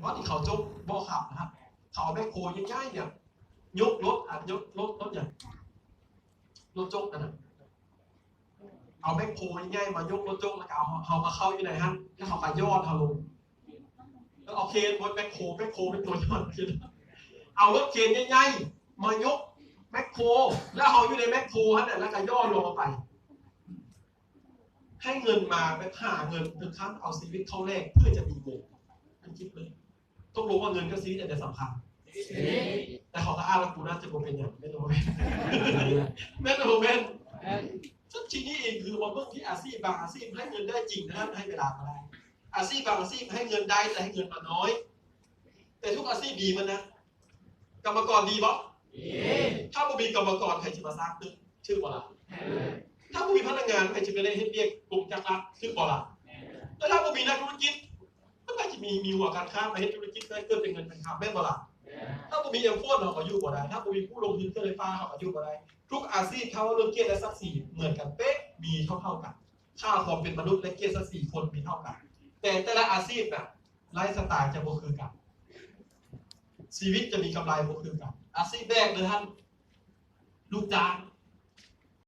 อนที่เขาจกบ่อขับนะครับเขาแบคโฮง่ายๆเนี่ยยกรถรถอย่างรถจกนะเอาแบคโฮง่ายๆมายกรถจกแล้วก็เอามาเข้าอยู่ไหนฮะแล้วเขาก็ยอดเขาลงแล้วเอาเคนบนแบคโฮเป็นตัวยอดเอารถเคนง่ายๆมายกแมคโครแล้วเอาอยู่ในแมคโครฮะเนี่ยแล้วก็ย่อลงไปให้เงินมาไปหาเงินถึงขั้นเอาชีวิตเข้าแลกเพื่อจะมีเงินมันคิดเลยต้องรู้ว่าเงินกับชีวิตเนี่ยสำคัญแต่เขาก็อ้างว่ากูน่าจะเป็นอย่างไม่รู้ไม่รู้เป็นซึ่งทีนี้เองคือว่าเมื่อที่อาชีพบางอาชีพให้เงินได้จริงนะให้เวลามาได้อาชีพบางอาชีพให้เงินได้แต่ให้เงินมาน้อยแต่ทุกอาชีพดีมันนะกรรมกรดีป่ะถ้าบ่มีกรรมกรใครจะมาสร้างตึกชื่อบ่ล่ะถ้าบ่มีพนักงานใครจะไปได้เฮ็ดเรียกกลุ่มจักรชื่อบ่ล่ะแล้วถ้าบ่มีนักธุรกิจก็ใครจะมีหัวการค้าไปเฮ็ดธุรกิจได้เกิดเป็นเงินเป็นคำแม่นบ่ล่ะถ้าบ่มีเอ็มโฟนเราก็อยู่บ่ได้ถ้าบ่มีผู้ลงทุนเครื่องไฟฟ้าเราก็อยู่บ่ได้ทุกอาชีพเขาเรื่องเกียรติและทรัพย์สินเหมือนกันเป๊ะมีเท่ากันค่าความเป็นมนุษย์และเกียรติทรัพย์สินคนมีเท่ากันแต่ละอาชีพน่ะไลฟ์สไตล์จะบ่คือกันชีวิตจะมีกำไรบ่คือกันอาชีพแรกเลยท่านลูกจ้าง